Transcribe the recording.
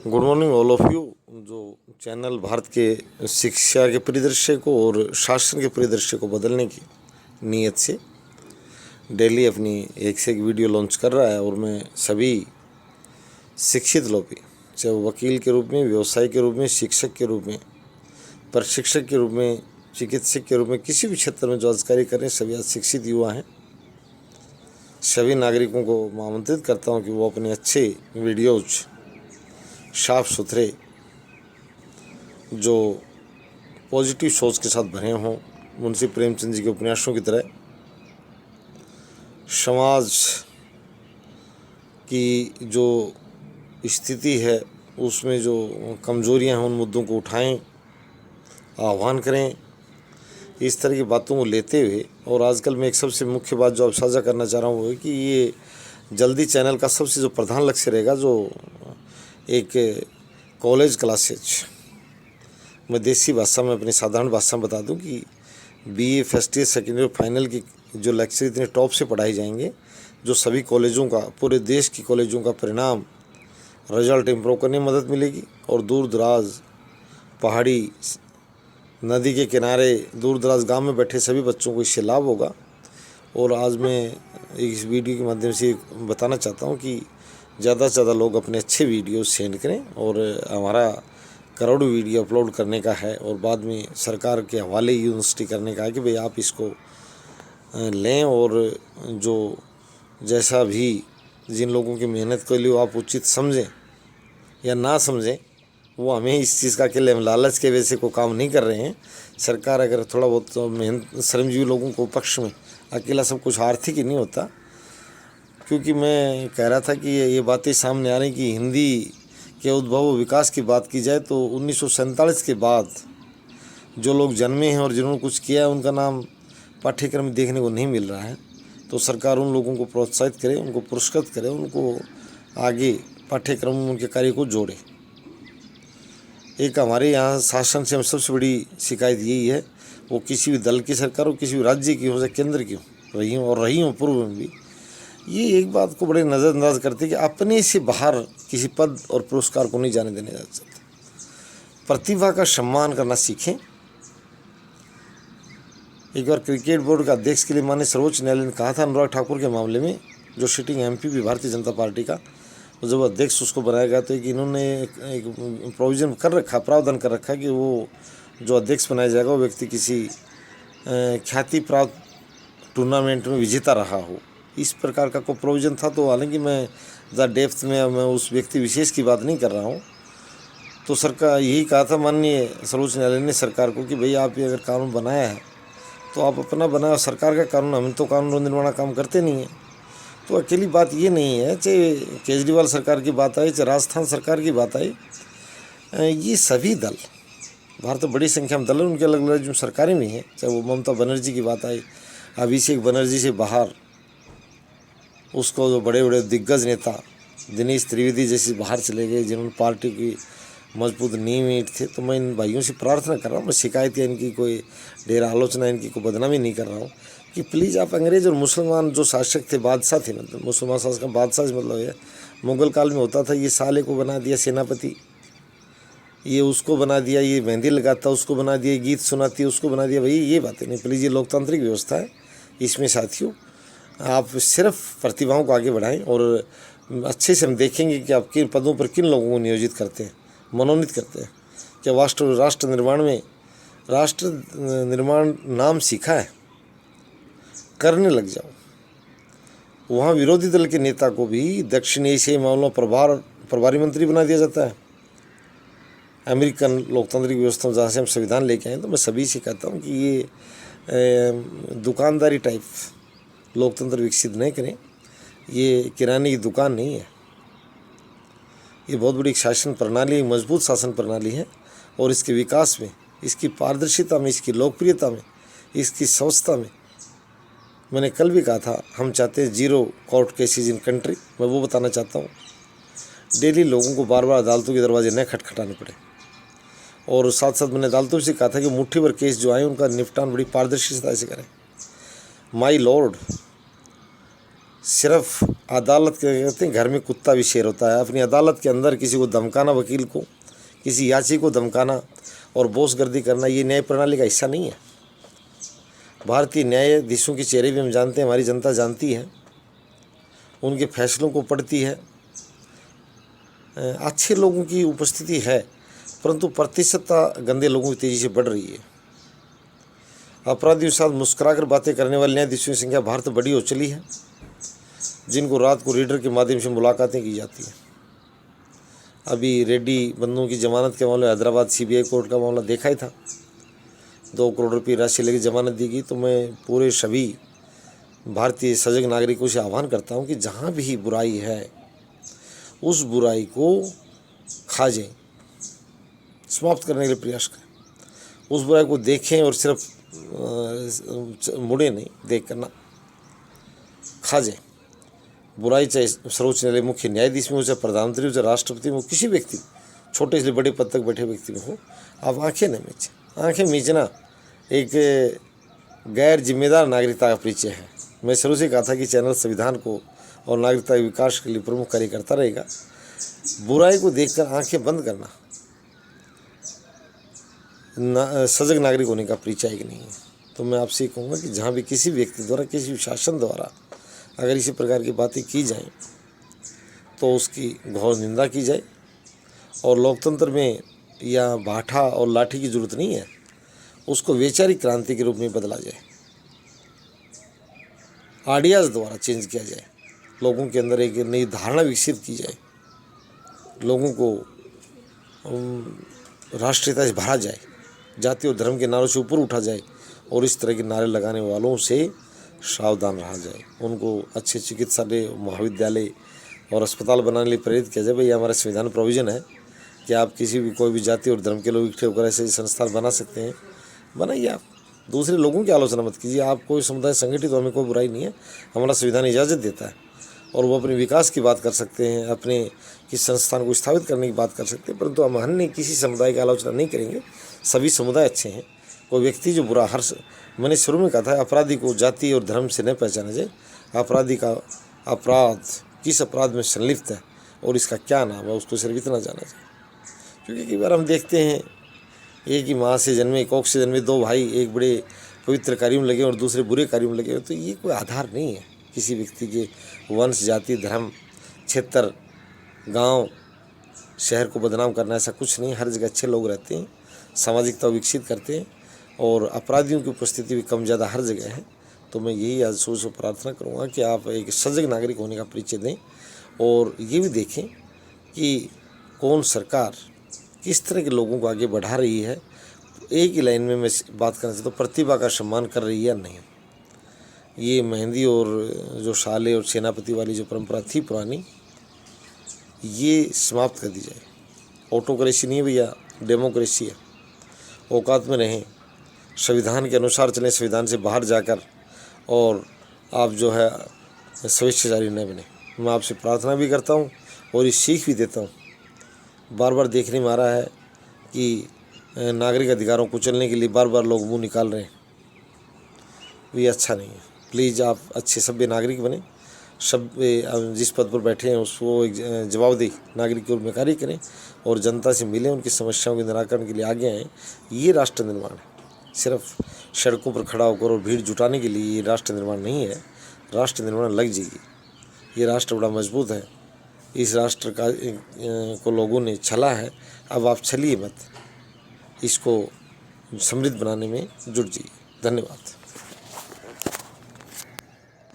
Good morning all of you. जो channel Bharat के शिक्षा के परिदृश्य को और शासन के परिदृश्य को बदलने की नीयत से डेली अपनी एक से एक वीडियो लॉन्च कर रहा है, और मैं सभी शिक्षित लोग भी, चाहे वो वकील के रूप में, व्यवसाय के रूप में, शिक्षक के रूप में, प्रशिक्षक के रूप में, चिकित्सक के रूप में, किसी भी क्षेत्र में जो अधिकारी करें, सभी आज शिक्षित युवा हैं। सभी नागरिकों को आमंत्रित करता हूं कि वो अपने अच्छे वीडियोज़ साफ सुथरे, जो पॉजिटिव सोच के साथ भरे हों, मुंशी प्रेमचंद जी के उपन्यासों की तरह समाज की जो स्थिति है उसमें जो कमजोरियां हैं उन मुद्दों को उठाएं, आह्वान करें। इस तरह की बातों को लेते हुए, और आजकल मैं एक सबसे मुख्य बात जो अब साझा करना चाह रहा हूँ वो है कि ये जल्दी चैनल का सबसे जो प्रधान लक्ष्य रहेगा, जो एक कॉलेज क्लासेज, मैं देसी भाषा में, अपनी साधारण भाषा में बता दूं कि BA first year, second year, final की जो लेक्चर इतने टॉप से पढ़ाए जाएंगे, जो सभी कॉलेजों का, पूरे देश की कॉलेजों का परिणाम, रिजल्ट इम्प्रूव करने में मदद मिलेगी। और दूर दराज पहाड़ी, नदी के किनारे, दूर दराज गाँव में बैठे सभी बच्चों को इससे लाभ होगा। और आज मैं इस वीडियो के माध्यम से बताना चाहता हूँ कि ज़्यादा से ज़्यादा लोग अपने अच्छे वीडियो सेंड करें, और हमारा करोड़ों वीडियो अपलोड करने का है, और बाद में सरकार के हवाले यूनिवर्सिटी करने का है कि भाई आप इसको लें, और जो जैसा भी जिन लोगों की मेहनत के लिए आप उचित समझें या ना समझें, वो हमें इस चीज़ का अकेले हम लालच के वजह से कोई काम नहीं कर रहे हैं। सरकार अगर थोड़ा बहुत तो मेहनत, श्रमजीवी लोगों को पक्ष में, अकेला सब कुछ आर्थिक ही नहीं होता। क्योंकि मैं कह रहा था कि ये बातें सामने आ रही कि हिंदी के उद्भव और विकास की बात की जाए तो 1947 के बाद जो लोग जन्मे हैं और जिन्होंने कुछ किया है, उनका नाम पाठ्यक्रम में देखने को नहीं मिल रहा है। तो सरकार उन लोगों को प्रोत्साहित करे, उनको पुरस्कृत करे, उनको आगे पाठ्यक्रम में उनके कार्य को जोड़े। एक हमारे यहाँ शासन से हम सबसे बड़ी शिकायत यही है, वो किसी भी दल की सरकार हो, किसी भी राज्य की हो, चाहे केंद्र की हो, रही हूँ पूर्व में भी, ये एक बात को बड़े नज़रअंदाज करते कि अपने से बाहर किसी पद और पुरस्कार को नहीं जाने देने चाहते। प्रतिभा का सम्मान करना सीखें। एक बार क्रिकेट बोर्ड का अध्यक्ष के लिए माननीय सर्वोच्च न्यायालय ने कहा था अनुराग ठाकुर के मामले में, जो सिटिंग एमपी भी भारतीय जनता पार्टी का, तो जब अध्यक्ष उसको बनाया गया तो कि इन्होंने एक प्रोविज़न कर रखा, प्रावधान कर रखा कि वो जो अध्यक्ष बनाया जाएगा वो व्यक्ति किसी ख्याति प्राप्त टूर्नामेंट में विजेता रहा हो। इस प्रकार का कोई प्रोविज़न था। तो हालांकि मैं ज़्यादा डेप्थ में मैं उस व्यक्ति विशेष की बात नहीं कर रहा हूँ। तो सरकार यही कहा था माननीय सर्वोच्च न्यायालय ने सरकार को कि भाई आप ये अगर कानून बनाया है तो आप अपना बनाया, सरकार का कानून, हम तो कानून निर्माण काम करते नहीं हैं। तो अकेली बात ये नहीं है, चाहे केजरीवाल सरकार की बात आई, चाहे राजस्थान सरकार की बात आई, ये सभी दल, भारत में बड़ी संख्या में दल हैं, उनके अलग अलग जो सरकारें भी हैं, चाहे वो ममता बनर्जी की बात आई, अभिषेक बनर्जी से बाहर उसको जो बड़े बड़े दिग्गज नेता दिनेश त्रिवेदी जैसे बाहर चले गए, जिन्होंने पार्टी की मजबूत नींव ईंट थे। तो मैं इन भाइयों से प्रार्थना कर रहा हूँ, मैं शिकायत या इनकी कोई ढेर आलोचना, इनकी कोई बदनामी नहीं कर रहा हूँ, कि प्लीज़ आप अंग्रेज़ और मुसलमान जो शासक थे, बादशाह थे, मतलब मुसलमान शासक का बादशाह मतलब है, मुग़ल काल में होता था, ये साले को बना दिया सेनापति, ये उसको बना दिया, ये मेहंदी लगाता उसको बना दिया, गीत सुनाती उसको बना दिया। भाई ये बातें नहीं, प्लीज़, ये लोकतांत्रिक व्यवस्था है, इसमें साथियों आप सिर्फ प्रतिभाओं को आगे बढ़ाएं, और अच्छे से हम देखेंगे कि आप किन पदों पर किन लोगों को नियोजित करते हैं, मनोनीत करते हैं। क्या राष्ट्र निर्माण नाम सीखा है, करने लग जाओ। वहाँ विरोधी दल के नेता को भी दक्षिण एशियाई मामलों प्रभारी मंत्री बना दिया जाता है। अमेरिकन लोकतांत्रिक व्यवस्था जहाँ से हम संविधान लेके आए, तो मैं सभी से कहता हूँ कि ये दुकानदारी टाइप लोकतंत्र विकसित नहीं करें। ये किराने की दुकान नहीं है, ये बहुत बड़ी शासन प्रणाली, मजबूत शासन प्रणाली है, और इसके विकास में, इसकी पारदर्शिता में, इसकी लोकप्रियता में, इसकी स्वच्छता में, मैंने कल भी कहा था, हम चाहते हैं zero court cases in country. मैं वो बताना चाहता हूँ, डेली लोगों को बार बार अदालतों के दरवाजे न खटखटाने पड़े। और साथ साथ मैंने अदालतों से कहा था कि मुट्ठी भर केस जो आए उनका निपटान बड़ी पारदर्शिता से करें। माई लॉर्ड, सिर्फ अदालत के कहते हैं घर में कुत्ता भी शेर होता है। अपनी अदालत के अंदर किसी को धमकाना, वकील को, किसी याची को धमकाना और बोसगर्दी करना, ये न्याय प्रणाली का हिस्सा नहीं है। भारतीय न्यायाधीशों के चेहरे भी हम जानते हैं, हमारी जनता जानती है, उनके फैसलों को पढ़ती है। अच्छे लोगों की उपस्थिति है, परंतु प्रतिशतता गंदे लोगों की तेज़ी से बढ़ रही है। अपराधियों के साथ मुस्कुराकर बातें करने वाले न्यायाधीशों की संख्या भारत बड़ी हो चली है, जिनको रात को रीडर के माध्यम से मुलाकातें की जाती हैं। अभी रेड्डी बंधुओं की जमानत के मामले हैदराबाद CBI कोर्ट का मामला देखा ही था। 2 करोड़ रुपये राशि लेकर जमानत दी गई। तो मैं पूरे सभी भारतीय सजग नागरिकों से आह्वान करता हूं कि जहां भी बुराई है उस बुराई को खा जाएं, समाप्त करने के लिए प्रयास करें। उस बुराई को देखें और सिर्फ मुड़े नहीं, देख कर ना खा जाए। बुराई चाहे सर्वोच्च न्यायालय मुख्य न्यायाधीश में हो, चाहे प्रधानमंत्री हो, चाहे राष्ट्रपति में हो, किसी व्यक्ति, छोटे से बड़े पद तक बैठे व्यक्ति में हो, आप आंखें न मीचें। आंखें मीचना एक गैर जिम्मेदार नागरिकता का परिचय है। मैं शुरू से कहा था कि चैनल संविधान को और नागरिकता के विकास के लिए प्रमुख कार्य करता रहेगा। बुराई को देखकर आंखें बंद करना सजग नागरिक होने का परिचय नहीं है। तो मैं आपसे कहूँगा कि जहाँ भी किसी व्यक्ति द्वारा, किसी भी शासन द्वारा अगर इसी प्रकार की बातें की जाएं तो उसकी घोर निंदा की जाए। और लोकतंत्र में या बाठा और लाठी की जरूरत नहीं है, उसको वैचारिक क्रांति के रूप में बदला जाए, आइडियाज़ द्वारा चेंज किया जाए, लोगों के अंदर एक नई धारणा विकसित की जाए, लोगों को राष्ट्रीयता से भरा जाए, जाति और धर्म के नारों से ऊपर उठा जाए और इस तरह के नारे लगाने वालों से सावधान रहा जाए। उनको अच्छे चिकित्सालय, महाविद्यालय और अस्पताल बनाने के लिए प्रेरित किया जाए। भाई हमारा संविधान प्रोविज़न है कि आप किसी भी कोई भी जाति और धर्म के लोग इकट्ठे होकर ऐसे संस्थान बना सकते हैं, बनाइए। आप दूसरे लोगों की आलोचना मत कीजिए। आप कोई समुदाय संगठित हो, हमें कोई बुराई नहीं है, हमारा संविधान इजाज़त देता है और वो अपने विकास की बात कर सकते हैं, अपने किस संस्थान को स्थापित करने की बात कर सकते हैं, परंतु हम अन्य किसी समुदाय की आलोचना नहीं करेंगे। सभी समुदाय अच्छे हैं। कोई व्यक्ति जो बुरा, मैंने शुरू में कहा था, अपराधी को जाति और धर्म से न पहचाना जाए। अपराधी का अपराध किस अपराध में संलिप्त है और इसका क्या नाम है, उसको सिर्फ इतना जाना चाहिए। क्योंकि कई बार हम देखते हैं एक ही माँ से जन्मे, कोख से जन्मे 2 भाई एक बड़े पवित्र कार्यों में लगे और दूसरे बुरे कार्यों में लगे, तो ये कोई आधार नहीं है किसी व्यक्ति के वंश, जाति, धर्म, क्षेत्र, गांव, शहर को बदनाम करना। ऐसा कुछ नहीं। हर जगह अच्छे लोग रहते हैं, सामाजिकता विकसित करते हैं और अपराधियों की उपस्थिति भी कम ज़्यादा हर जगह है। तो मैं यही आज सोच प्रार्थना करूँगा कि आप एक सजग नागरिक होने का परिचय दें और ये भी देखें कि कौन सरकार किस तरह के लोगों को आगे बढ़ा रही है। एक ही लाइन में मैं बात करना चाहता हूँ, प्रतिभा का सम्मान कर रही है या नहीं। ये मेहंदी और जो साले और सेनापति वाली जो परंपरा थी पुरानी, ये समाप्त कर दी जाए। ऑटोक्रेसी नहीं है भैया, डेमोक्रेसी है। औकात में रहें, संविधान के अनुसार चलें, संविधान से बाहर जाकर और आप जो है स्वेच्छाचारी न बने। मैं आपसे प्रार्थना भी करता हूँ और ये सीख भी देता हूँ। बार बार देखने में आ रहा है कि नागरिक अधिकारों को कुचलने के लिए बार बार लोग मुंह निकाल रहे हैं, ये अच्छा नहीं है। प्लीज़ आप अच्छे सभ्य नागरिक बने, सब जिस पद पर बैठे हैं उसको एक जवाबदेही नागरिक के रूप में कार्य करें और जनता से मिलें, उनकी समस्याओं के निराकरण के लिए आगे आएँ। ये राष्ट्र निर्माण है। सिर्फ सड़कों पर खड़ा होकर और भीड़ जुटाने के लिए ये राष्ट्र निर्माण नहीं है। राष्ट्र निर्माण लग जाइए। ये राष्ट्र बड़ा मजबूत है। इस राष्ट्र का को लोगों ने छला है, अब आप छलिए मत, इसको समृद्ध बनाने में जुट जाइए। धन्यवाद।